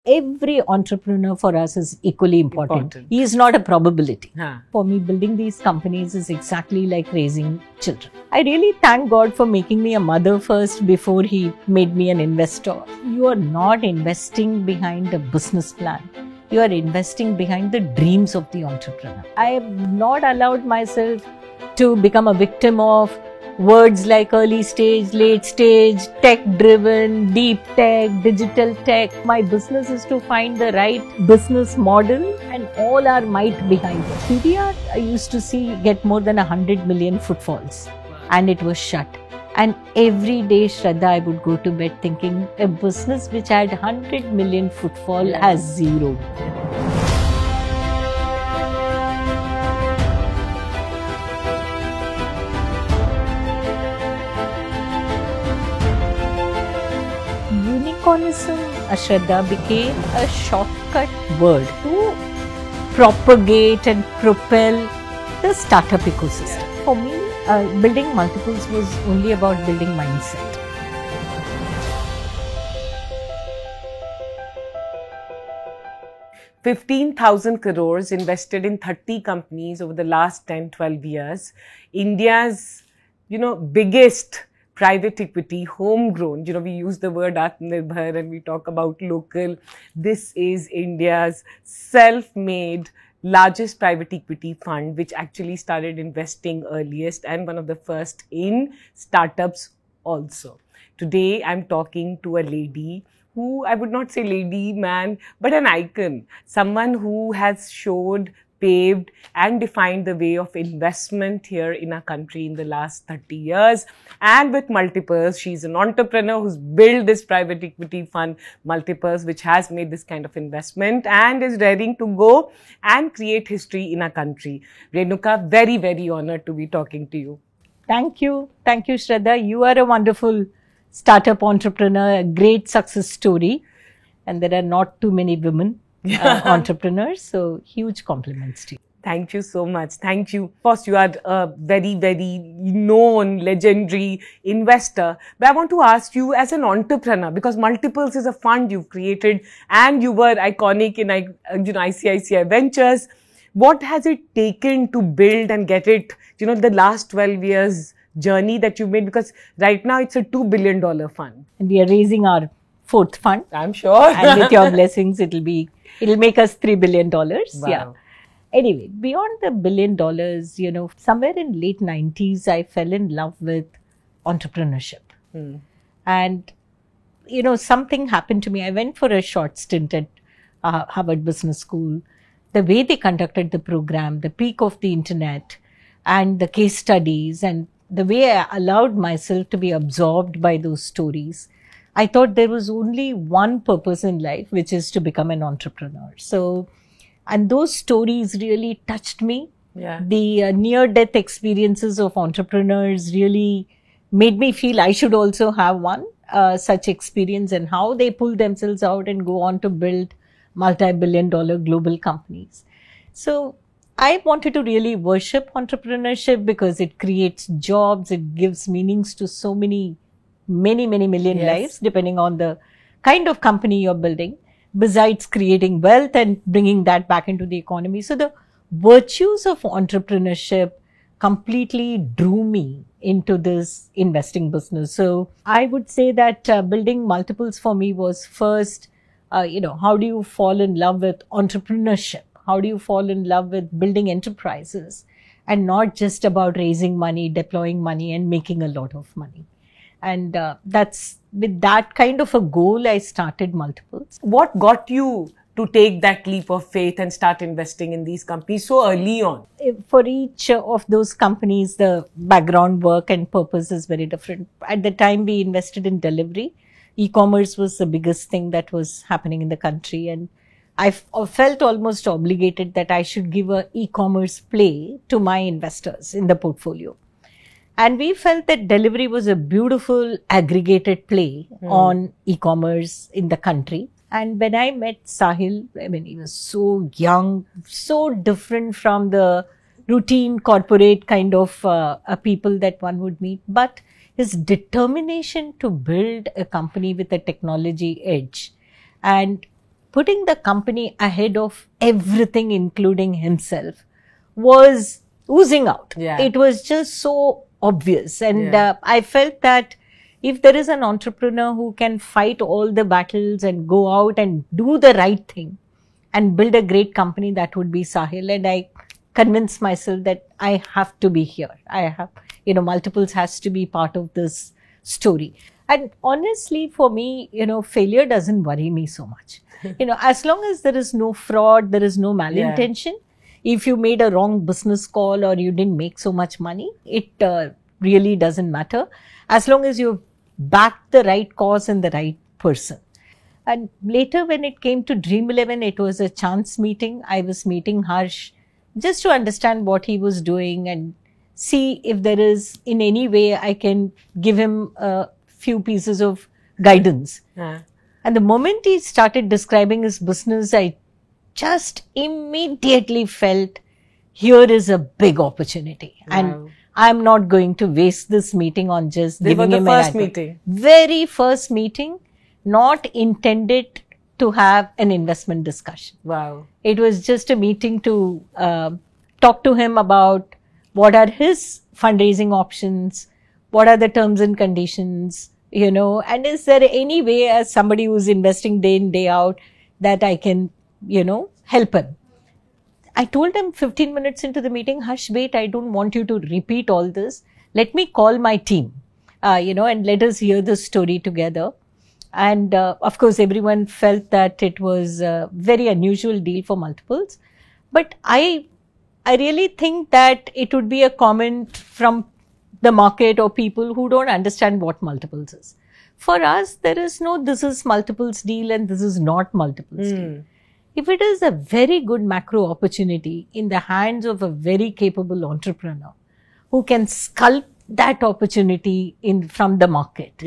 Every entrepreneur for us is equally important. He is not a probability. For me, building these companies is exactly like raising children. I really thank God for making me a mother first before He made me an investor. You are not investing behind a business plan. You are investing behind the dreams of the entrepreneur. I have not allowed myself to become a victim of words like early stage, late stage, tech-driven, deep tech, digital tech. My business is to find the right business model and all our might behind it. PVR, I used to see get more than 100 million footfalls and it was shut. And every day, Shraddha, I would go to bed thinking a business which had 100 million footfall has zero. Unicornism, Shraddha, became a shortcut word to propagate and propel the startup ecosystem. For me, building multiples was only about building mindset. $15,000 crores invested in 30 companies over the last 10-12 years. India's, biggest private equity, homegrown. We use the word Atmanirbhar and we talk about local. This is India's self-made largest private equity fund, which actually started investing earliest and one of the first in startups also. Today, I'm talking to a lady who, I would not say lady, man, but an icon. Someone who has showed, paved and defined the way of investment here in our country in the last 30 years. And with Multiples, she's an entrepreneur who's built this private equity fund, Multiples, which has made this kind of investment and is raring to go and create history in our country. Renuka, very, very honored to be talking to you. Thank you. Thank you, Shraddha. You are a wonderful startup entrepreneur, a great success story. And there are not too many women entrepreneurs. So huge compliments to you. Thank you so much. Thank you. Of course, you are a very, very known, legendary investor. But I want to ask you as an entrepreneur, because Multiples is a fund you've created and you were iconic in ICICI Ventures. What has it taken to build and get it, the last 12 years journey that you made? Because right now it's a $2 billion fund. And we are raising our fourth fund. I'm sure. And with your blessings, it'll make us $3 billion. Wow. Yeah. Anyway, beyond the $1 billion, somewhere in late 90s, I fell in love with entrepreneurship. And, something happened to me. I went for a short stint at Harvard Business School. The way they conducted the program, the peak of the internet and the case studies and the way I allowed myself to be absorbed by those stories, I thought there was only one purpose in life, which is to become an entrepreneur. So, and those stories really touched me. Yeah. The near-death experiences of entrepreneurs really made me feel I should also have one such experience, and how they pull themselves out and go on to build multi-billion-dollar global companies. So I wanted to really worship entrepreneurship because it creates jobs, it gives meanings to so many million lives, depending on the kind of company you're building, besides creating wealth and bringing that back into the economy. So the virtues of entrepreneurship completely drew me into this investing business. So I would say that building Multiples for me was first, how do you fall in love with entrepreneurship? How do you fall in love with building enterprises and not just about raising money, deploying money and making a lot of money? And that's with that kind of a goal, I started Multiples. What got you to take that leap of faith and start investing in these companies so early on? For each of those companies, the background work and purpose is very different. At the time, we invested in delivery. E-commerce was the biggest thing that was happening in the country. And I felt almost obligated that I should give a e-commerce play to my investors in the portfolio. And we felt that delivery was a beautiful aggregated play on e-commerce in the country. And when I met Sahil, he was so young, so different from the routine corporate kind of people that one would meet. But his determination to build a company with a technology edge and putting the company ahead of everything, including himself, was oozing out. Yeah. It was just so obvious. And Yeah. I felt that if there is an entrepreneur who can fight all the battles and go out and do the right thing and build a great company, that would be Sahil. And I convinced myself that I have to be here. I have, Multiples has to be part of this story. And honestly, for me, failure doesn't worry me so much. As long as there is no fraud, there is no malintention. If you made a wrong business call or you didn't make so much money, it really doesn't matter. As long as you backed the right cause and the right person. And later, when it came to Dream 11, it was a chance meeting. I was meeting Harsh just to understand what he was doing and see if there is in any way I can give him a few pieces of guidance. And the moment he started describing his business, I just immediately felt here is a big opportunity. Wow. And I'm not going to waste this meeting on just giving him the first meeting. Very first meeting, not intended to have an investment discussion. Wow. It was just a meeting to talk to him about what are his fundraising options, what are the terms and conditions, and is there any way as somebody who's investing day in, day out that I can, help him. I told him 15 minutes into the meeting, Harsh, wait, I don't want you to repeat all this. Let me call my team, and let us hear the story together. And of course, everyone felt that it was a very unusual deal for Multiples. But I really think that it would be a comment from the market or people who don't understand what Multiples is. For us, there is no this is Multiples deal and this is not Multiples deal. If it is a very good macro opportunity in the hands of a very capable entrepreneur who can sculpt that opportunity from the market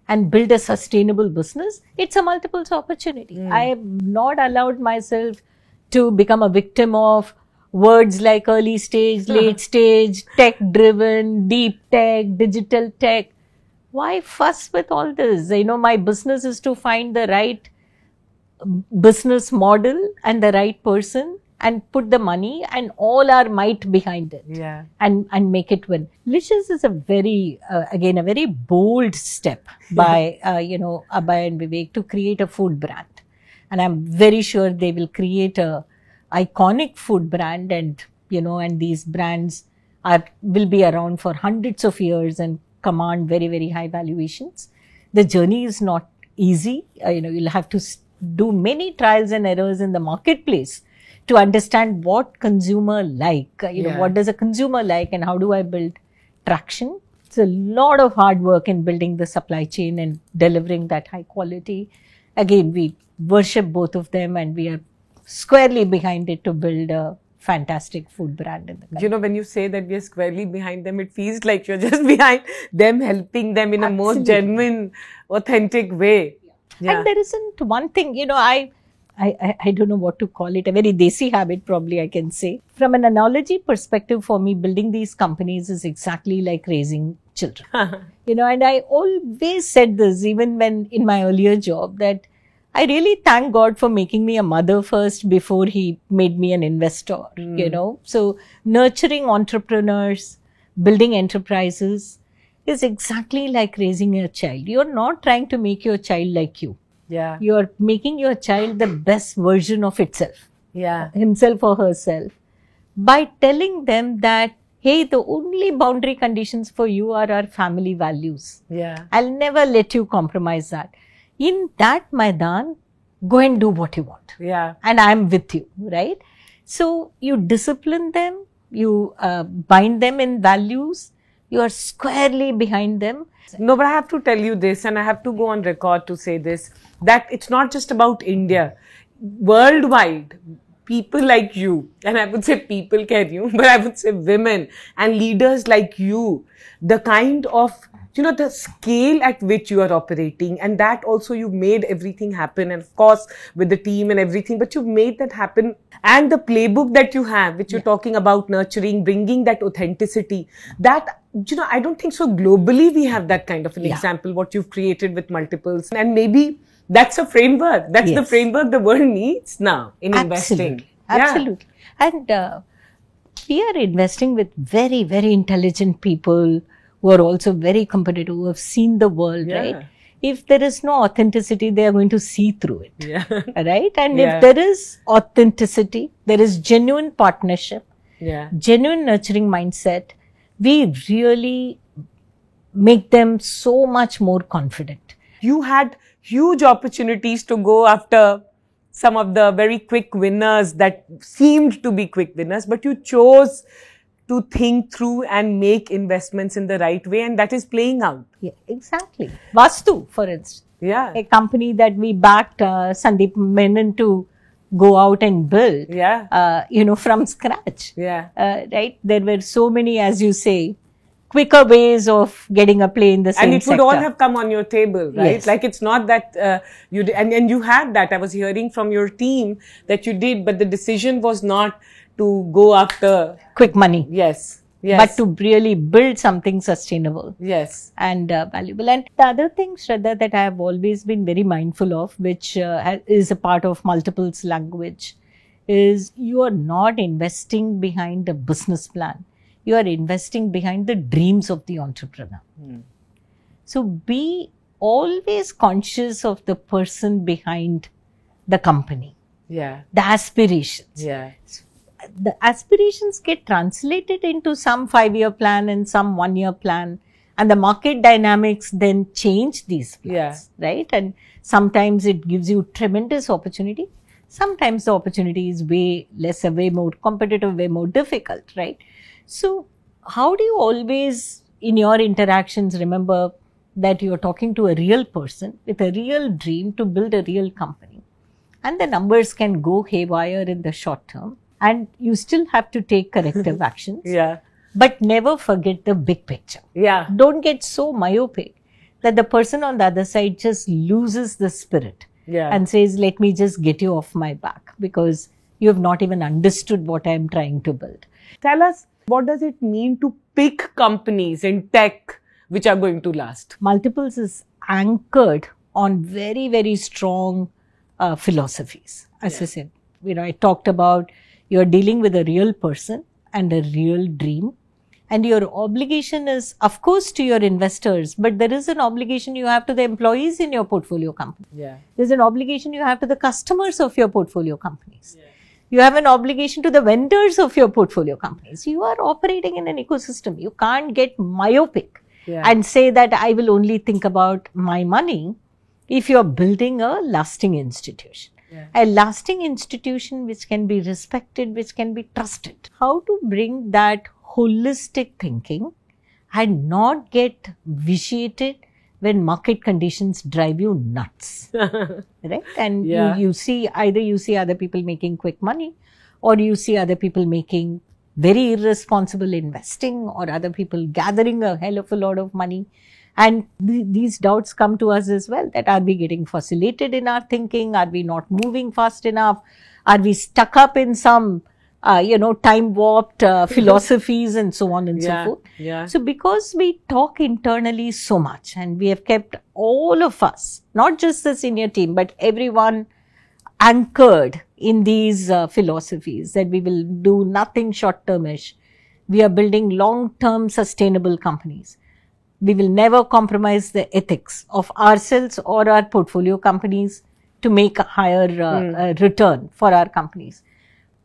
and build a sustainable business, it's a Multiples opportunity. I have not allowed myself to become a victim of words like early stage, late stage, tech driven, deep tech, digital tech. Why fuss with all this? My business is to find the right business model and the right person and put the money and all our might behind it and make it win. Licious is a very, again, a very bold step by, Abhay and Vivek to create a food brand. And I'm very sure they will create a iconic food brand and these brands will be around for hundreds of years and command very, very high valuations. The journey is not easy. You'll have to do many trials and errors in the marketplace to understand what consumer like, what does a consumer like and how do I build traction. It's a lot of hard work in building the supply chain and delivering that high quality. Again, we worship both of them and we are squarely behind it to build a fantastic food brand in the country. When you say that we are squarely behind them, it feels like you're just behind them, helping them in a most genuine, authentic way. And there isn't one thing, I don't know what to call it, a very desi habit probably I can say. From an analogy perspective for me, building these companies is exactly like raising children. And I always said this even when in my earlier job that I really thank God for making me a mother first before he made me an investor, So nurturing entrepreneurs, building enterprises is exactly like raising a child. You're not trying to make your child like you. You're making your child the best version of itself. Himself or herself. By telling them that, hey, the only boundary conditions for you are our family values. I'll never let you compromise that. In that Maidan, go and do what you want. And I'm with you, right? So you discipline them, you bind them in values, you are squarely behind them. No, but I have to tell you this, and I have to go on record to say this, that it's not just about India. Worldwide, people like you, and I would say people can you, but I would say women and leaders like you, the kind of the scale at which you are operating, and that also you made everything happen, and of course with the team and everything, but you've made that happen. And the playbook that you have, which you're talking about nurturing, bringing that authenticity, that, I don't think so globally we have that kind of an example, what you've created with Multiples. And maybe That's a framework. That's the Yes. framework the world needs now in investing. Absolutely. And we are investing with very, very intelligent people who are also very competitive, who have seen the world, Yeah. right? If there is no authenticity, they are going to see through it, Yeah. right? And Yeah. if there is authenticity, there is genuine partnership, Yeah. genuine nurturing mindset, we really make them so much more confident. You had huge opportunities to go after some of the very quick winners that seemed to be quick winners, but you chose to think through and make investments in the right way, and that is playing out. Yeah, exactly. Vastu, for instance, Yeah. a company that we backed Sandeep Menon to go out and build, Yeah. from scratch. Yeah. Right? There were so many, as you say, quicker ways of getting a play in the same And it would sector. all have come on your table, right? Yes. Like it's not that you did, and you had that. I was hearing from your team that you did, but the decision was not to go after. Quick money, Yes. Yes. but to really build something sustainable Yes. and valuable. And the other thing, Shraddha, that I have always been very mindful of, which is a part of multiples language, is you are not investing behind a business plan. You are investing behind the dreams of the entrepreneur. So be always conscious of the person behind the company, Yeah. the aspirations. Yeah. The aspirations get translated into some 5-year plan and some 1-year plan, and the market dynamics then change these plans, right? And sometimes it gives you tremendous opportunity. Sometimes the opportunity is way lesser, way more competitive, way more difficult, right? So how do you always in your interactions remember that you're talking to a real person with a real dream to build a real company, and the numbers can go haywire in the short term, and you still have to take corrective actions. Yeah. But never forget the big picture. Yeah. Don't get so myopic that the person on the other side just loses the spirit Yeah. and says, let me just get you off my back because you have not even understood what I am trying to build. Tell us, what does it mean to pick companies in tech which are going to last? Multiples is anchored on very, very strong philosophies. As I said, I talked about you're dealing with a real person and a real dream. And your obligation is, of course, to your investors, but there is an obligation you have to the employees in your portfolio company. Yeah. There's an obligation you have to the customers of your portfolio companies. You have an obligation to the vendors of your portfolio companies. You are operating in an ecosystem. You can't get myopic and say that I will only think about my money if you're building a lasting institution. A lasting institution which can be respected, which can be trusted. How to bring that holistic thinking and not get vitiated when market conditions drive you nuts, right? And you see, either you see other people making quick money, or you see other people making very irresponsible investing, or other people gathering a hell of a lot of money. And these doubts come to us as well, that are we getting fossiliated in our thinking? Are we not moving fast enough? Are we stuck up in some time warped philosophies and so on and so forth. Yeah. So because we talk internally so much, and we have kept all of us, not just the senior team, but everyone anchored in these philosophies that we will do nothing short-termish. We are building long-term sustainable companies. We will never compromise the ethics of ourselves or our portfolio companies to make a higher return for our companies.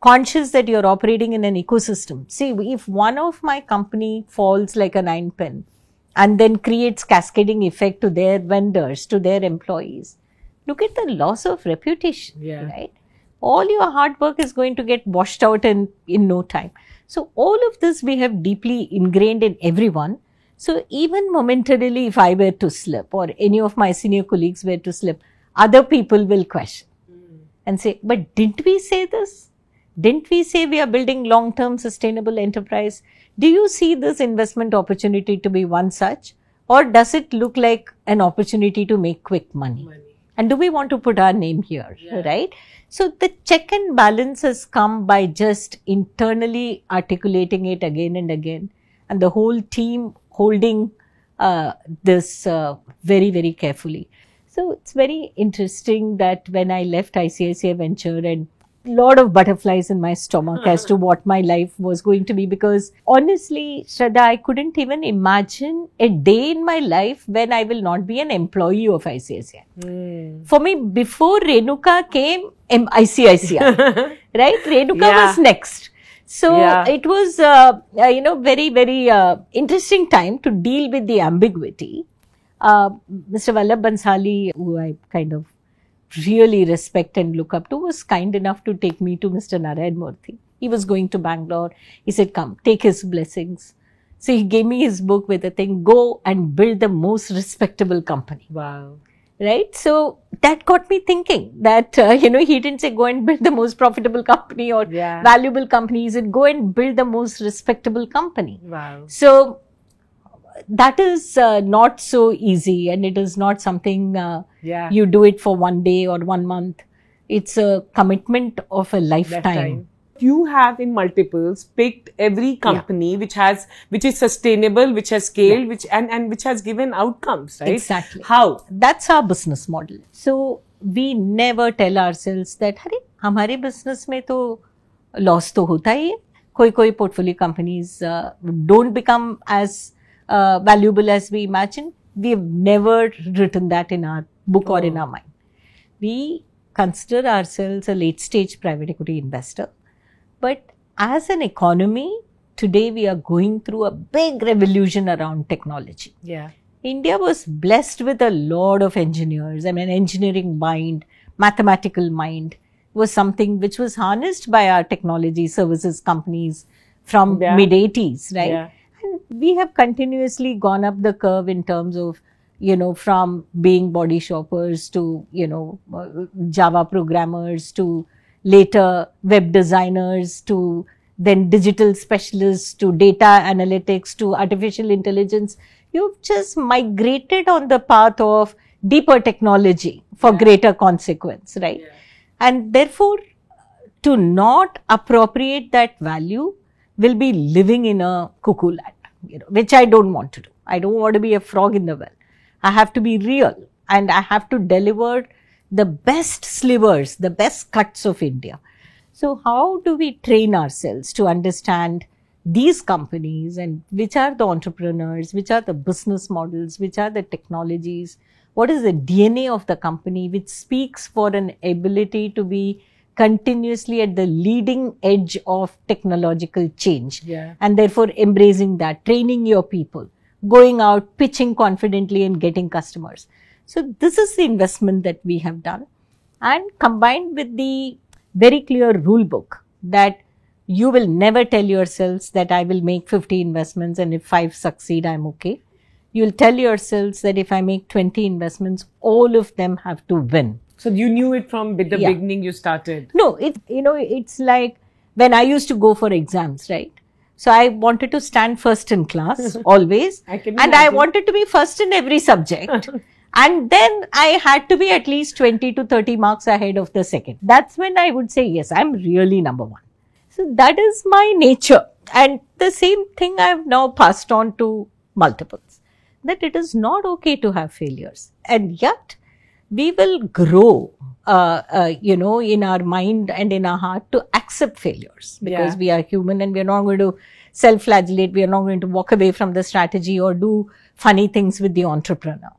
Conscious that you're operating in an ecosystem. See, if one of my company falls like a 9-pin and then creates cascading effect to their vendors, to their employees, look at the loss of reputation, right? All your hard work is going to get washed out in no time. So all of this we have deeply ingrained in everyone. So even momentarily, if I were to slip, or any of my senior colleagues were to slip, other people will question and say, but didn't we say this? Didn't we say we are building long-term sustainable enterprise? Do you see this investment opportunity to be one such? Or does it look like an opportunity to make quick money? And do we want to put our name here, right? So the check and balance has come by just internally articulating it again and again, and the whole team holding this very, very carefully. So it's very interesting that when I left ICICI Venture, and lot of butterflies in my stomach as to what my life was going to be, because honestly, Shraddha, I couldn't even imagine a day in my life when I will not be an employee of ICICI. For me, before Renuka came ICICI, right? Renuka was next. So it was, very, very interesting time to deal with the ambiguity. Mr. Vallabh Bansali, who I kind of really respect and look up to, was kind enough to take me to Mr. Narayan Murthy. He was going to Bangalore. He said, come, take his blessings. So he gave me his book with the thing, go and build the most respectable company. Wow. Right? So that got me thinking that, he didn't say go and build the most profitable company or valuable company. He said, go and build the most respectable company. Wow. So that is not so easy, and it is not something you do it for one day or 1 month. It's a commitment of a lifetime. You have in multiples picked every company which is sustainable, which has scaled, which has given outcomes, right? Exactly. How? That's our business model. So we never tell ourselves that, "Hare, हमारे business में तो loss तो होता ही है." कोई portfolio companies don't become as valuable as we imagine. We have never written that in our book or in our mind. We consider ourselves a late stage private equity investor. But as an economy, today we are going through a big revolution around technology. Yeah. India was blessed with a lot of engineers. I mean, engineering mind, mathematical mind was something which was harnessed by our technology services companies from mid-80s, right? Yeah. And we have continuously gone up the curve in terms of, from being body shoppers to, Java programmers to later web designers to then digital specialists to data analytics to artificial intelligence. You've just migrated on the path of deeper technology for greater consequence, right? Yeah. And therefore, to not appropriate that value will be living in a cuckoo land, which I don't want to do. I don't want to be a frog in the well. I have to be real, and I have to deliver the best slivers, the best cuts of India. So how do we train ourselves to understand these companies and which are the entrepreneurs, which are the business models, which are the technologies, what is the DNA of the company which speaks for an ability to be continuously at the leading edge of technological change, and therefore embracing that, training your people, going out, pitching confidently and getting customers. So this is the investment that we have done, and combined with the very clear rule book that you will never tell yourselves that I will make 50 investments and if 5 succeed, I'm okay. You'll tell yourselves that if I make 20 investments, all of them have to win. So you knew it from the beginning you started? No, it's like when I used to go for exams, right? So I wanted to stand first in class always. I wanted to be first in every subject. And then I had to be at least 20 to 30 marks ahead of the second. That's when I would say, yes, I'm really number one. So that is my nature. And the same thing I've now passed on to multiples. That it is not okay to have failures. And yet, we will grow, in our mind and in our heart to accept failures. Because we are human and we are not going to self-flagellate. We are not going to walk away from the strategy or do funny things with the entrepreneur.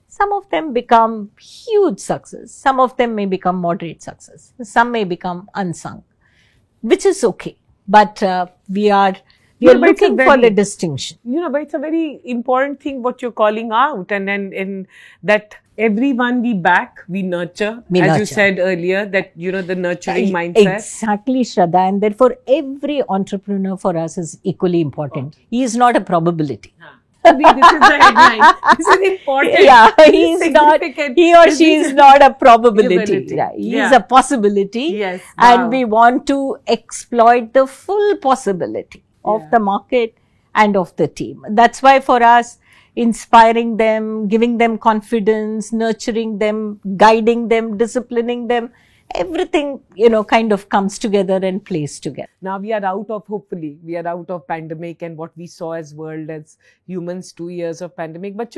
Some of them become huge success. Some of them may become moderate success. Some may become unsung, which is okay. But we are looking for the distinction. But it's a very important thing what you're calling out, and that everyone we back, we nurture. As you said earlier, that the nurturing mindset. Exactly, Shraddha, and therefore every entrepreneur for us is equally important. He is not a probability. This is the headline. This is important. Yeah, he or she is not a probability. Yeah, he is a possibility. Yes. And we want to exploit the full possibility of the market and of the team. That's why for us, inspiring them, giving them confidence, nurturing them, guiding them, disciplining them, everything, kind of comes together and plays together. Now hopefully, we are out of pandemic and what we saw as world, as humans, 2 years of pandemic. But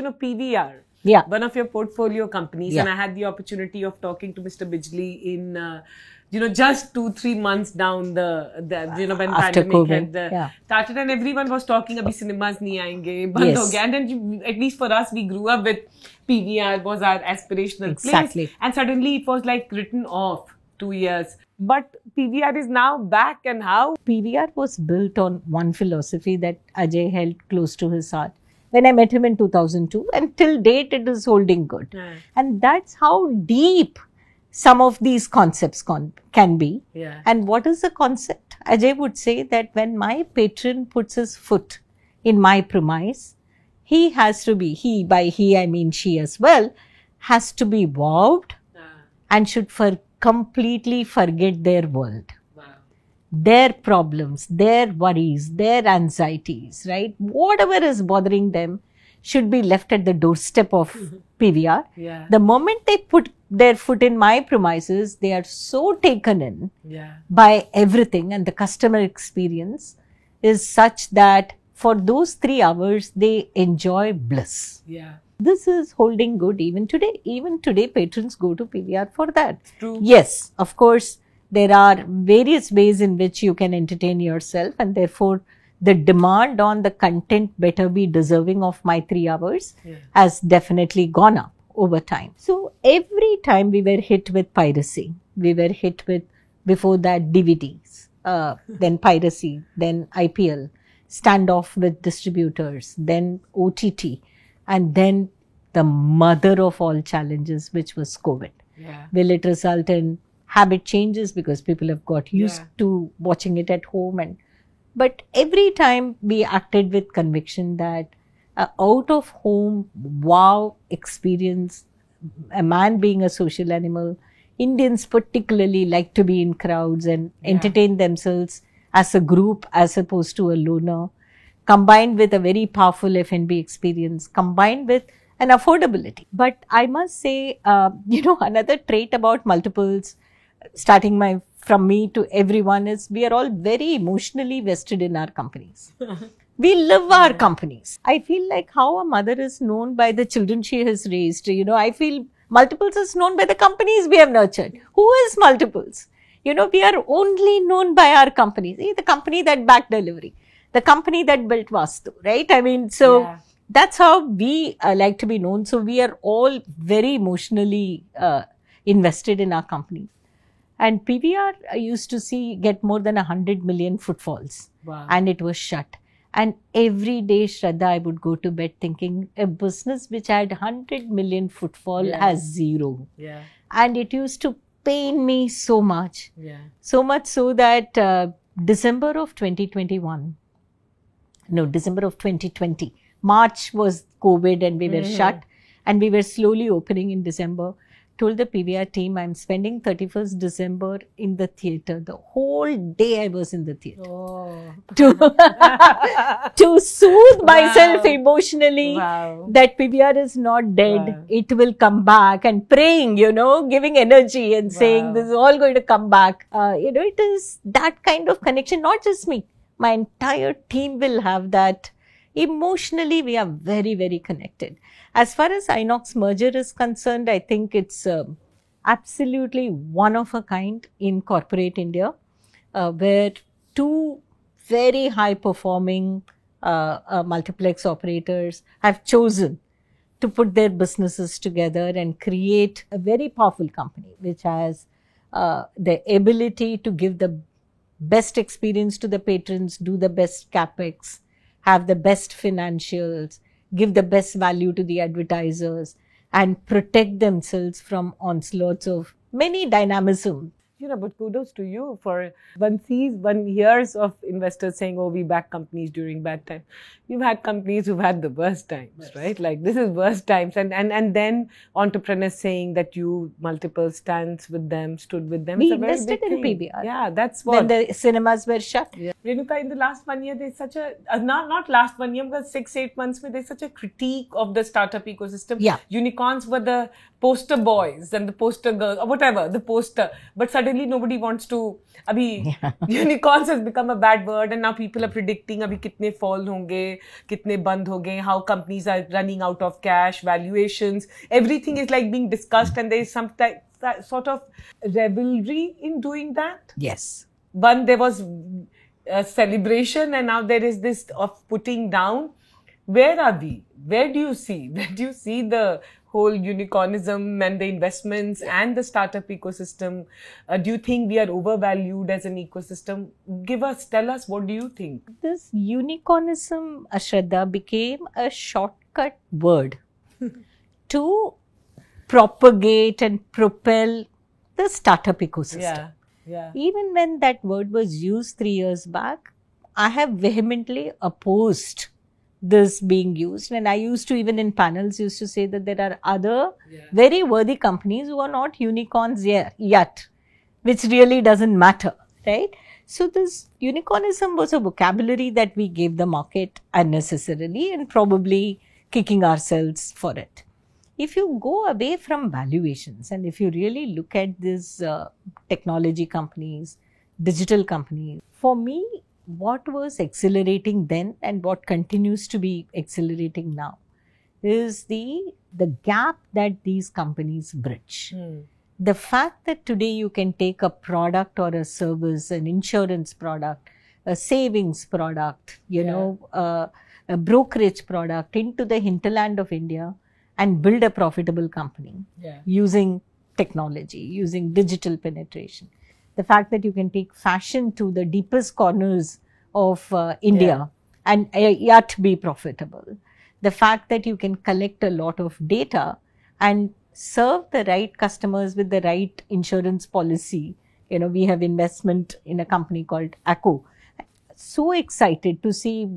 Yeah. one of your portfolio companies, Yeah. and I had the opportunity of talking to Mr. Bijli in, just 2-3 months down when After pandemic COVID, had started, and everyone was talking, abhi cinemas nahi aayenge, band ho gaya. And then at least for us, we grew up with PVR was our aspirational Exactly. place, and suddenly it was like written off 2 years. But PVR is now back, and how? PVR was built on one philosophy that Ajay held close to his heart. When I met him in 2002, and till date it is holding good. Yeah. And that's how deep some of these concepts can be. Yeah. And what is the concept? Ajay would say that when my patron puts his foot in my premise, he has to be, by he I mean she as well, has to be wowed and should completely forget their world. Their problems, their worries, their anxieties, right? Whatever is bothering them should be left at the doorstep of PVR. Yeah. The moment they put their foot in my premises, they are so taken in by everything, and the customer experience is such that for those 3 hours, they enjoy bliss. Yeah. This is holding good even today. Even today, patrons go to PVR for that. True. Yes, of course, there are various ways in which you can entertain yourself, and therefore the demand on the content better be deserving of my 3 hours has definitely gone up over time. So every time we were hit with piracy, we were hit with, before that, DVDs, then piracy, then IPL, standoff with distributors, then OTT, and then the mother of all challenges, which was COVID. Yeah. Will it result in habit changes because people have got used to watching it at home? But every time we acted with conviction that out of home wow experience, a man being a social animal, Indians particularly like to be in crowds and entertain themselves as a group as opposed to a loner, combined with a very powerful F&B experience, combined with an affordability. But I must say, another trait about multiples, starting from me to everyone, is we are all very emotionally vested in our companies. We live our companies. I feel like how a mother is known by the children she has raised. I feel multiples is known by the companies we have nurtured. Who is multiples? We are only known by our companies. The company that backed delivery, the company that built Vastu, right? I mean, so that's how we like to be known. So we are all very emotionally invested in our company. And PVR used to get more than 100 million footfalls. Wow. And it was shut. And every day, Shraddha, I would go to bed thinking a business which had 100 million footfall has 0. Yeah. And it used to pain me so much. Yeah. So much so that December of 2020, March was COVID and we were shut, and we were slowly opening in December. Told the PVR team, I'm spending 31st December in the theatre. The whole day I was in the theatre. Oh. To soothe myself emotionally that PVR is not dead. Wow. It will come back, and praying, giving energy and saying this is all going to come back. It is that kind of connection, not just me. My entire team will have that. Emotionally, we are very, very connected. As far as Inox merger is concerned, I think it's absolutely one of a kind in corporate India, where 2 very high performing multiplex operators have chosen to put their businesses together and create a very powerful company, which has the ability to give the best experience to the patrons, do the best capex, have the best financials, give the best value to the advertisers, and protect themselves from onslaughts of many dynamism. But kudos to you for one hears of investors saying, oh, we back companies during bad times. You've had companies who've had the worst times, right? Like this is worst times. And then entrepreneurs saying that you multiple stood with them. We invested in PVR. Yeah, that's what. When the cinemas were shut. Yeah. Renuka, in the last 1 year, there's such a, not last 1 year, because 6-8 months, where there's such a critique of the startup ecosystem. Yeah. Unicorns were the poster boys and the poster girls, or whatever, the poster. But suddenly nobody wants to, unicorns has become a bad word, and now people are predicting, kitne fall honge, kitne band honge, how companies are running out of cash, valuations, everything is like being discussed, and there is some sort of revelry in doing that. Yes. One, there was a celebration, and now there is this of putting down. Where are we? Where do you see the whole unicornism and the investments and the startup ecosystem? Do you think we are overvalued as an ecosystem? Tell us, what do you think? This unicornism, Shraddha, became a shortcut word to propagate and propel the startup ecosystem. Yeah. Even when that word was used 3 years back, I have vehemently opposed this being used. And I used to, even in panels, used to say that there are other very worthy companies who are not unicorns yet, which really doesn't matter, right? So this unicornism was a vocabulary that we gave the market unnecessarily and probably kicking ourselves for it. If you go away from valuations and if you really look at these technology companies, digital companies, for me, what was accelerating then and what continues to be accelerating now is the gap that these companies bridge. The fact that today you can take a product or a service, an insurance product, a savings product, a brokerage product into the hinterland of India and build a profitable company using technology, using digital penetration. The fact that you can take fashion to the deepest corners of India and yet be profitable. The fact that you can collect a lot of data and serve the right customers with the right insurance policy. We have investment in a company called Acko. So excited to see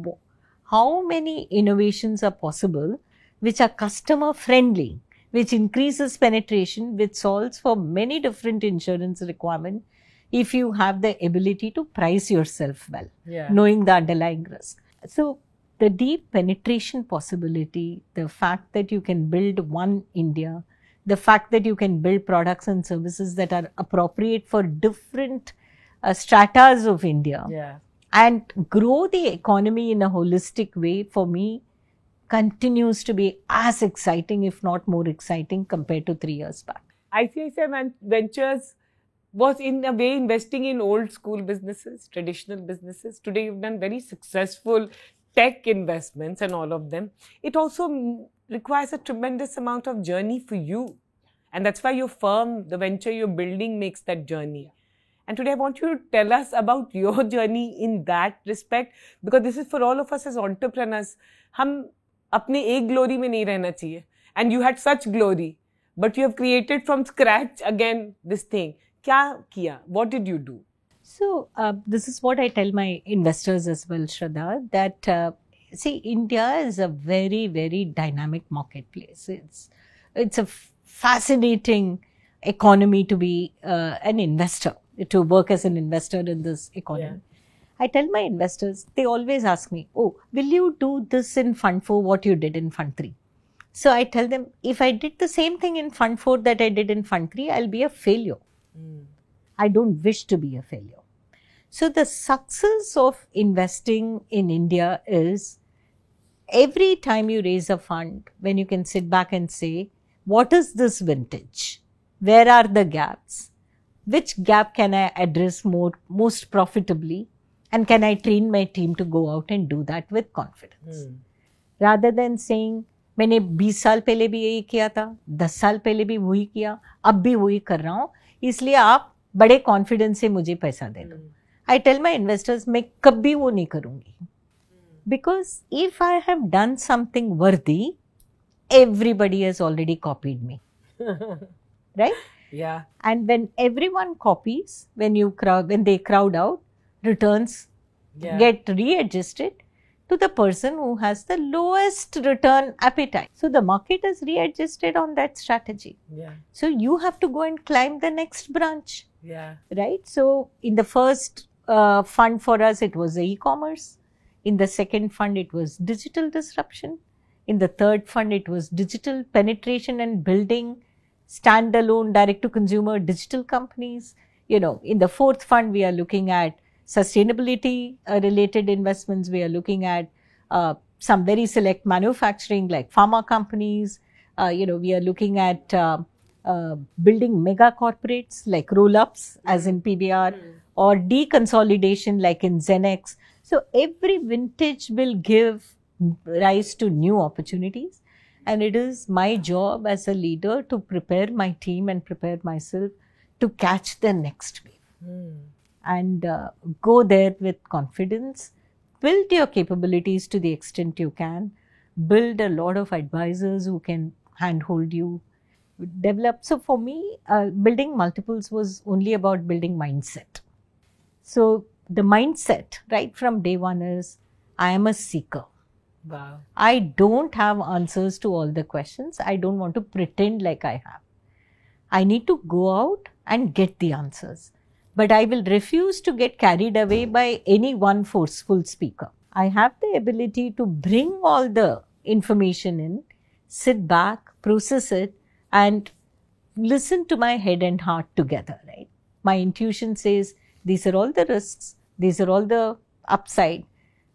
how many innovations are possible which are customer friendly, which increases penetration, which solves for many different insurance requirements if you have the ability to price yourself well, knowing the underlying risk. So the deep penetration possibility, the fact that you can build one India, the fact that you can build products and services that are appropriate for different stratas of India and grow the economy in a holistic way, for me, continues to be as exciting, if not more exciting, compared to 3 years back. ICICI Ventures was in a way investing in old school businesses, traditional businesses. Today you've done very successful tech investments and all of them. It also requires a tremendous amount of journey for you. And that's why your firm, the venture you're building, makes that journey. And today I want you to tell us about your journey in that respect, because this is for all of us as entrepreneurs. हम अपने एक glory में नहीं रहना चाहिए. And you had such glory, but you have created from scratch again this thing. क्या किया? What did you do? So this is what I tell my investors as well, Shraddha, that see, India is a very, very dynamic marketplace. It's a fascinating economy to be an investor, to work as an investor in this economy. I tell my investors, they always ask me, oh, will you do this in Fund 4 what you did in Fund 3? So I tell them, if I did the same thing in Fund 4 that I did in Fund 3, I'll be a failure. I don't wish to be a failure. So the success of investing in India is every time you raise a fund, when you can sit back and say, what is this vintage? Where are the gaps? Which gap can I address most profitably? And can I train my team to go out and do that with confidence? Rather than saying, मैंने 20 साल पहले भी यही किया था, 10 साल पहले भी वही किया, अब भी वही कर रहा हूँ, इसलिए आप बड़े कॉन्फिडेंस से मुझे पैसा दे दो. I tell my investors, मैं कभी वो नहीं करूँगी. Because if I have done something worthy, everybody has already copied me. Right? Yeah. And when everyone copies, when they crowd out, returns get readjusted to the person who has the lowest return appetite. So the market has readjusted on that strategy. So you have to go and climb the next branch. Right? So in the first fund for us, it was the e-commerce. In the second fund, it was digital disruption. In the third fund, it was digital penetration and building standalone direct-to-consumer digital companies. In the fourth fund, we are looking at sustainability related investments. We are looking at some very select manufacturing like pharma companies. We are looking at building mega corporates like roll-ups as in PBR or deconsolidation like in Zenex. So every vintage will give rise to new opportunities. And it is my job as a leader to prepare my team and prepare myself to catch the next wave. And go there with confidence. Build your capabilities to the extent you can. Build a lot of advisors who can handhold you. Develop. So for me, building multiples was only about building mindset. So the mindset right from day one is I am a seeker. Wow. I don't have answers to all the questions. I don't want to pretend like I have. I need to go out and get the answers. But I will refuse to get carried away by any one forceful speaker. I have the ability to bring all the information in, sit back, process it, and listen to my head and heart together, right? My intuition says, these are all the risks, these are all the upside.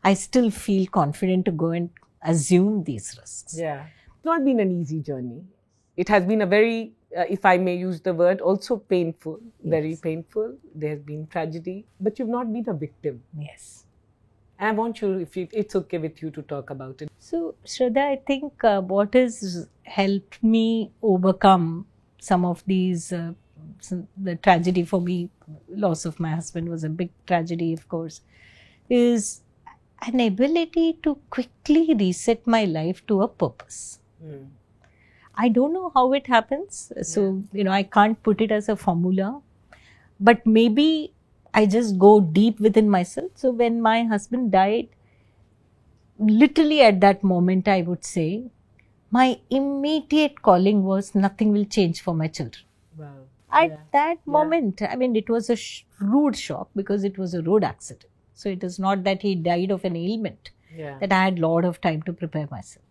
I still feel confident to go and assume these risks. Yeah. It's not been an easy journey. It has been a very, if I may use the word, also painful, very painful. There has been tragedy, but you've not been a victim. Yes. And I want you, if it's okay with you, to talk about it. So, Shraddha, I think what has helped me overcome some of these, the tragedy for me, loss of my husband was a big tragedy, of course, is an ability to quickly reset my life to a purpose. I don't know how it happens. So, I can't put it as a formula, but maybe I just go deep within myself. So when my husband died, literally at that moment, I would say, my immediate calling was nothing will change for my children. Wow. At that moment, I mean, it was a rude shock because it was a road accident. So it is not that he died of an ailment, that I had a lot of time to prepare myself.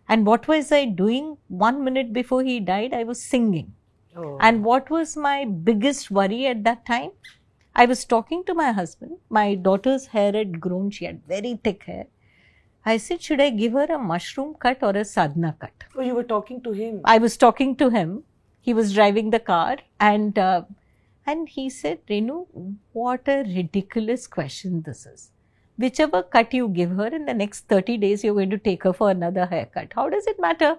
And what was I doing 1 minute before he died? I was singing. And what was my biggest worry at that time? I was talking to my husband. My daughter's hair had grown. She had very thick hair. I said, should I give her a mushroom cut or a sadhana cut? Oh, you were talking to him? I was talking to him. He was driving the car and he said, Renu, what a ridiculous question this is. Whichever cut you give her, in the next 30 days, you're going to take her for another haircut. How does it matter?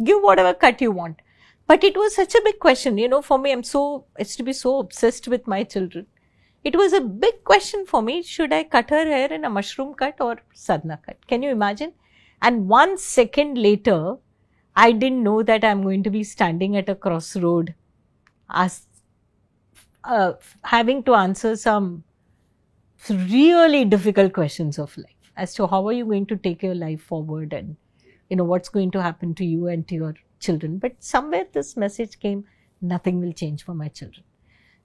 Give whatever cut you want. But it was such a big question. For me, it's to be so obsessed with my children. It was a big question for me. Should I cut her hair in a mushroom cut or sadhana cut? Can you imagine? And 1 second later, I didn't know that I'm going to be standing at a crossroad, having to answer some really difficult questions of life as to how are you going to take your life forward and, what's going to happen to you and to your children. But somewhere this message came, nothing will change for my children.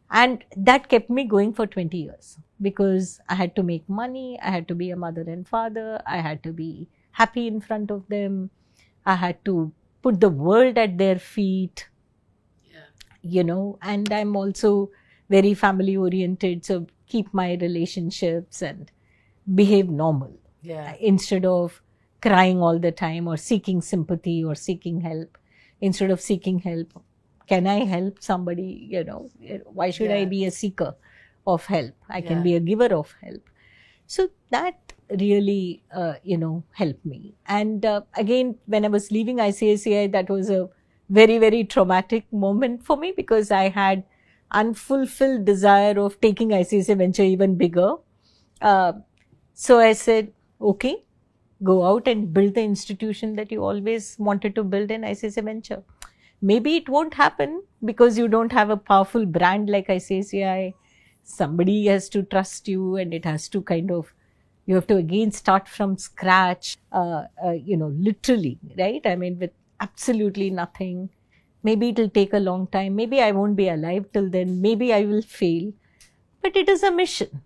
And that kept me going for 20 years because I had to make money, I had to be a mother and father, I had to be happy in front of them, I had to put the world at their feet, and I'm also very family oriented, so keep my relationships and behave normal instead of crying all the time or seeking sympathy or seeking help. Instead of seeking help, can I help somebody? Why should I be a seeker of help? I can be a giver of help. So that really, helped me. And again, when I was leaving ICICI, that was a very, very traumatic moment for me because I had unfulfilled desire of taking ICICI Venture even bigger. So I said, okay, go out and build the institution that you always wanted to build in ICICI Venture. Maybe it won't happen because you don't have a powerful brand like ICICI. Somebody has to trust you and it has to you have to again start from scratch, literally, right? I mean, with absolutely nothing. Maybe it will take a long time. Maybe I won't be alive till then. Maybe I will fail. But it is a mission.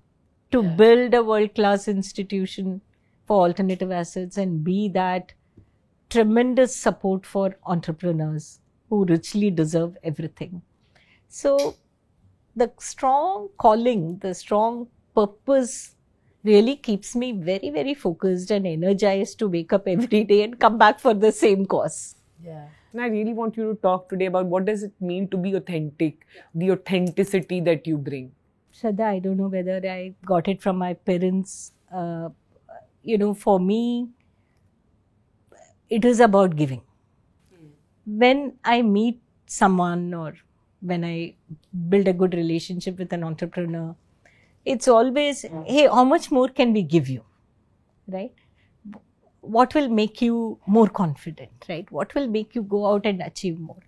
to build a world-class institution for alternative assets and be that tremendous support for entrepreneurs who richly deserve everything. So the strong calling, the strong purpose really keeps me very, very focused and energized to wake up every day and come back for the same cause. Yeah. And I really want you to talk today about what does it mean to be authentic, the authenticity that you bring. Shraddha, I don't know whether I got it from my parents. For me, it is about giving. When I meet someone or when I build a good relationship with an entrepreneur, it's always, hey, how much more can we give you, right? What will make you more confident, right? What will make you go out and achieve more?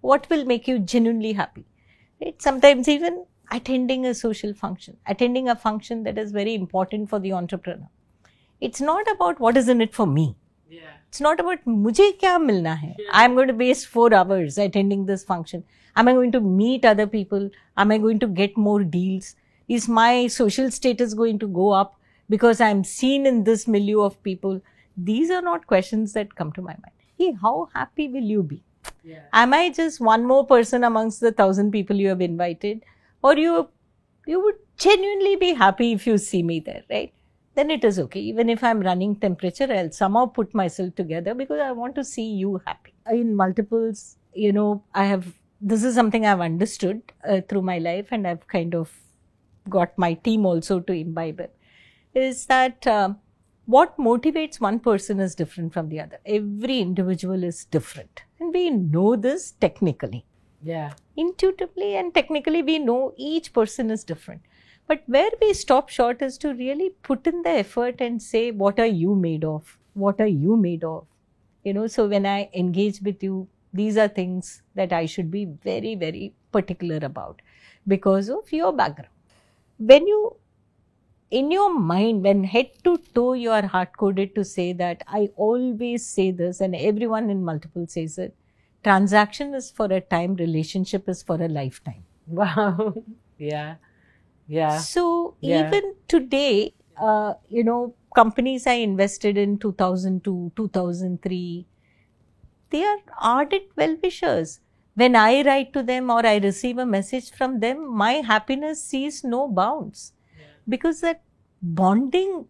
What will make you genuinely happy, right? Sometimes even attending a social function, attending a function that is very important for the entrepreneur. It's not about what is in it for me. Yeah. It's not about mujhe kya milna hai. Yeah. I'm going to waste 4 hours attending this function. Am I going to meet other people? Am I going to get more deals? Is my social status going to go up because I'm seen in this milieu of people? These are not questions that come to my mind. Hey, how happy will you be? Yeah. Am I just one more person amongst the 1,000 people you have invited? Or you would genuinely be happy if you see me there, right? Then it is okay. Even if I'm running temperature, I'll somehow put myself together because I want to see you happy. In multiples, this is something I've understood through my life, and I've kind of got my team also to imbibe it, is that what motivates one person is different from the other. Every individual is different. And we know this technically. Yeah. Intuitively and technically we know each person is different. But where we stop short is to really put in the effort and say, what are you made of? What are you made of? So when I engage with you, these are things that I should be very, very particular about because of your background. In your mind, when head to toe you are hard-coded to say that, I always say this and everyone in multiple says it, transaction is for a time, relationship is for a lifetime. Wow. Yeah. Yeah. So even today, companies I invested in 2002, 2003, they are ardent well-wishers. When I write to them or I receive a message from them, my happiness sees no bounds. Yeah. Because that bonding,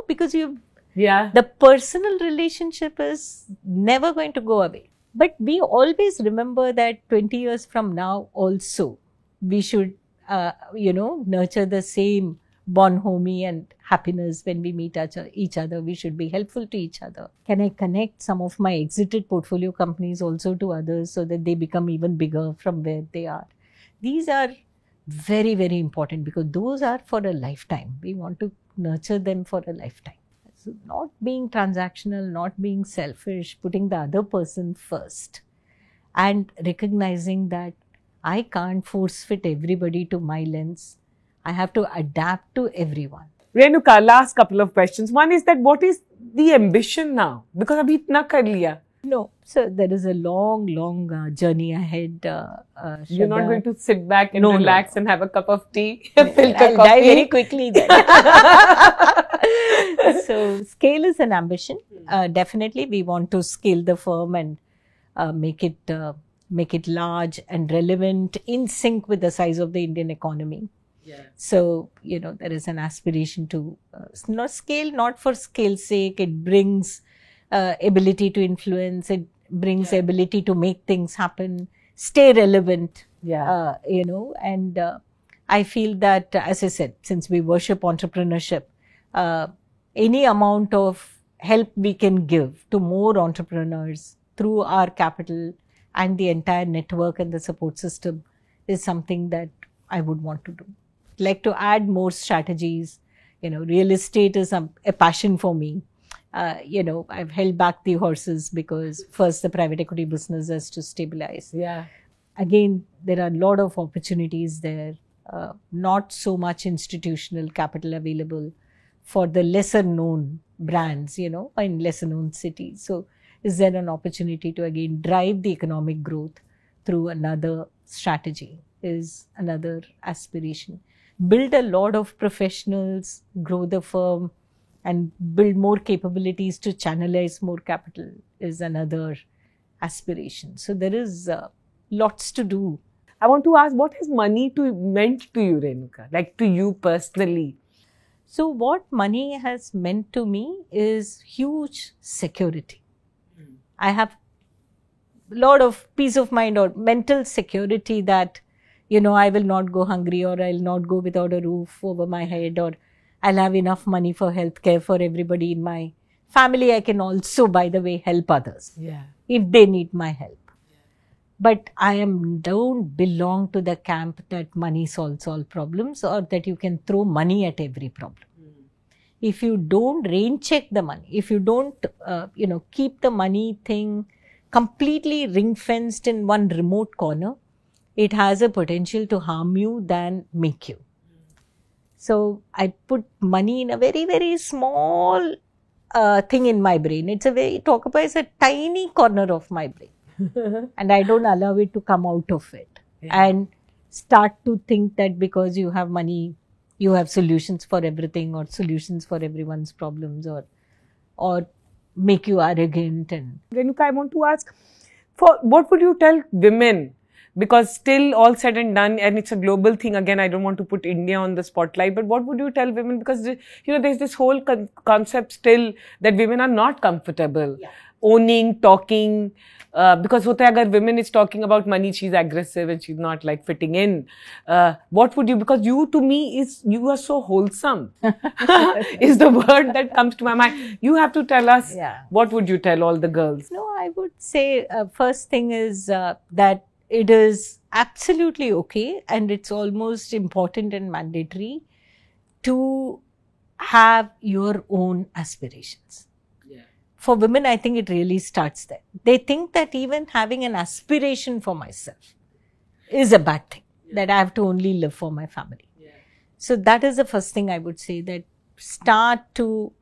because the personal relationship is never going to go away. But we always remember that 20 years from now also, we should, nurture the same bonhomie and happiness when we meet each other. We should be helpful to each other. Can I connect some of my exited portfolio companies also to others so that they become even bigger from where they are? These are very, very important because those are for a lifetime. We want to nurture them for a lifetime. So not being transactional, not being selfish, putting the other person first and recognizing that I can't force fit everybody to my lens. I have to adapt to everyone. Renuka, last couple of questions. One is that what is the ambition now? Because abhi itna kar liya. No, so there is a long, long journey ahead. You're not going to sit back and relax and have a cup of tea? I'll die very quickly then. So scale is an ambition. Definitely we want to scale the firm and make it large and relevant in sync with the size of the Indian economy. Yeah. So, there is an aspiration to not scale, not for scale's sake. It brings ability to influence. It brings ability to make things happen, stay relevant. Yeah. And I feel that, as I said, since we worship entrepreneurship, any amount of help we can give to more entrepreneurs through our capital and the entire network and the support system is something that I would want to do. Like to add more strategies. Real estate is a passion for me. I've held back the horses because first the private equity business has to stabilize. Yeah. Again, there are a lot of opportunities there. Not so much institutional capital available for the lesser known brands, in lesser known cities. So is there an opportunity to again drive the economic growth through another strategy is another aspiration. build a lot of professionals, grow the firm, and build more capabilities to channelize more capital is another aspiration. So there is lots to do. I want to ask, what has money meant to you, Renuka? Like to you personally? So what money has meant to me is huge security. I have a lot of peace of mind or mental security that, I will not go hungry, or I'll not go without a roof over my head, or I'll have enough money for healthcare for everybody in my family. I can also, by the way, help others if they need my help. But I don't belong to the camp that money solves all problems, or that you can throw money at every problem. If you don't rain check the money, if you don't, keep the money thing completely ring fenced in one remote corner, it has a potential to harm you than make you. So I put money in a very, very small thing in my brain. It's talk about it's a tiny corner of my brain. And I don't allow it to come out of it and start to think that because you have money, you have solutions for everything, or solutions for everyone's problems, or make you arrogant. And Renuka, I want to ask, what would you tell women? Because still all said and done, and it's a global thing. Again, I don't want to put India on the spotlight, but what would you tell women? Because, there's this whole concept still that women are not comfortable owning, talking, because agar women is talking about money, she's aggressive and she's not like fitting in. What would you, because you to me you are so wholesome, is the word that comes to my mind. You have to tell us, what would you tell all the girls? No, I would say first thing is that it is absolutely okay, and it's almost important and mandatory to have your own aspirations. For women, I think it really starts there. They think that even having an aspiration for myself is a bad thing, that I have to only live for my family. So that is the first thing I would say, that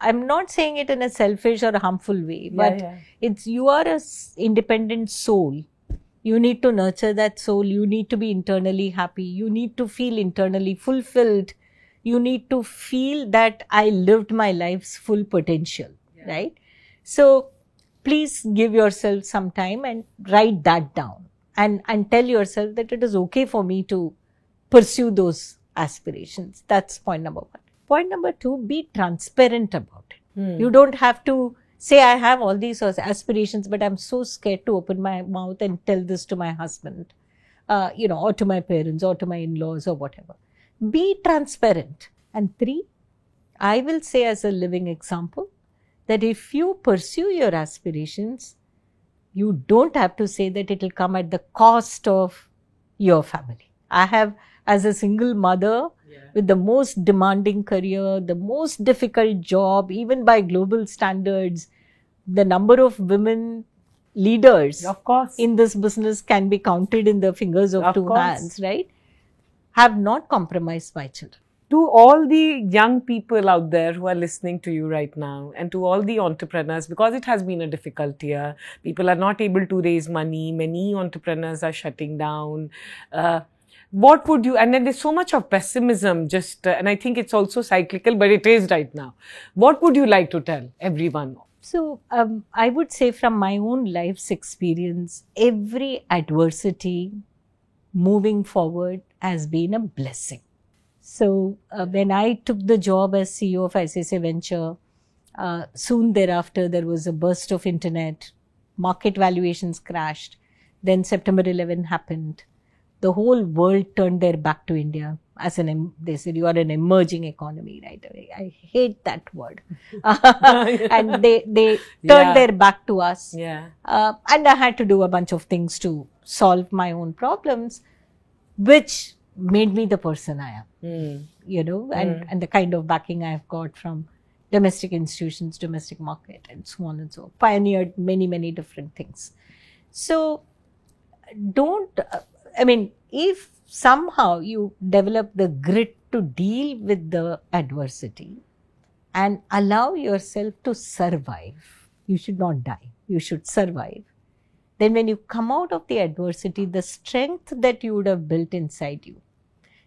I'm not saying it in a selfish or a harmful way, but you are an independent soul. You need to nurture that soul. You need to be internally happy. You need to feel internally fulfilled. You need to feel that I lived my life's full potential, right? So please give yourself some time and write that down, and tell yourself that it is okay for me to pursue those aspirations. That's point number one. Point number two, be transparent about it. You don't have to say, I have all these aspirations, but I'm so scared to open my mouth and tell this to my husband, or to my parents, or to my in-laws, or whatever. Be transparent. And three, I will say as a living example, that if you pursue your aspirations, you don't have to say that it will come at the cost of your family. I have, as a single mother, with the most demanding career, the most difficult job, even by global standards, the number of women leaders in this business can be counted in the fingers of two hands, right? Have not compromised my children. To all the young people out there who are listening to you right now, and to all the entrepreneurs, because it has been a difficult year, people are not able to raise money, many entrepreneurs are shutting down. What would you, and then there's so much of pessimism, and I think it's also cyclical, but it is right now. What would you like to tell everyone? So, I would say from my own life's experience, every adversity moving forward has been a blessing. So, when I took the job as CEO of ICICI Venture, soon thereafter, there was a burst of internet, market valuations crashed, then September 11 happened. The whole world turned their back to India. They said, you are an emerging economy right away. I hate that word. And they turned their back to us. And I had to do a bunch of things to solve my own problems, which made me the person I am, and the kind of backing I've got from domestic institutions, domestic market, and so on and so on. Pioneered many, many different things. So if somehow you develop the grit to deal with the adversity and allow yourself to survive, you should not die, you should survive. Then when you come out of the adversity, the strength that you would have built inside you,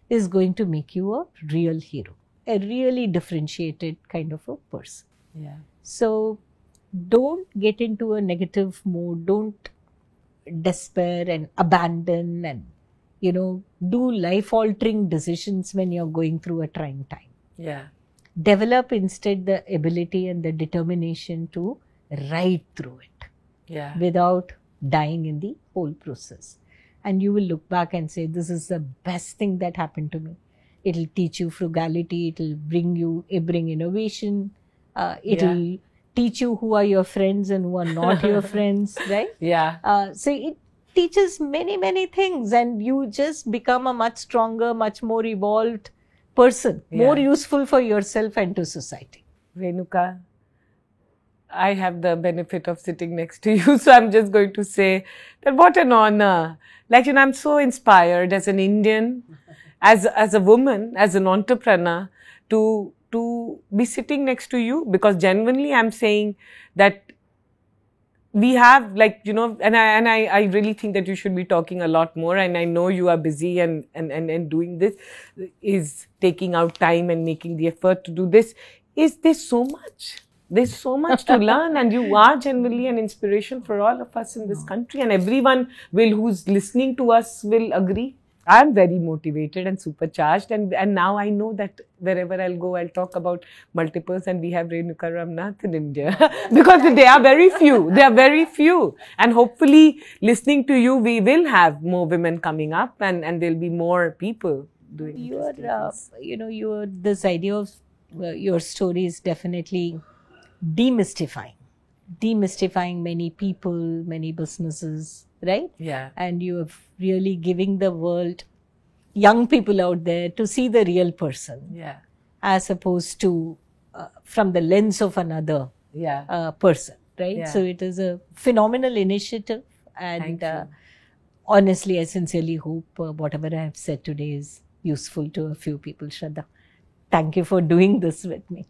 is going to make you a real hero, a really differentiated kind of a person. Yeah. So don't get into a negative mood, don't despair and abandon and, do life altering decisions when you're going through a trying time. Yeah. Develop instead the ability and the determination to ride through it. Yeah. Without dying in the whole process. And you will look back and say, this is the best thing that happened to me. It'll teach you frugality, it'll bring innovation, it'll teach you who are your friends and who are not your friends, right? Yeah. So it teaches many, many things, and you just become a much stronger, much more evolved person, more useful for yourself and to society. Renuka, I have the benefit of sitting next to you, so I'm just going to say that what an honor. Like, I'm so inspired as an Indian, as a woman, as an entrepreneur, to be sitting next to you, because genuinely I'm saying that we have, like, and I really think that you should be talking a lot more, and I know you are busy and doing this, is taking out time and making the effort to do this. There's so much to learn, and you are genuinely an inspiration for all of us in this country, and everyone who's listening to us will agree. I'm very motivated and supercharged, and now I know that wherever I'll go, I'll talk about multiples, and we have Renuka Ramnath in India because they are very few. They are very few, and hopefully, listening to you, we will have more women coming up, and there'll be more people doing. This idea of your story is definitely demystifying many people, many businesses, right? Yeah. And you are really giving the world, young people out there, to see the real person. Yeah. As opposed to from the lens of another person, right? Yeah. So it is a phenomenal initiative, and Thank you. Honestly, I sincerely hope whatever I have said today is useful to a few people, Shraddha. Thank you for doing this with me.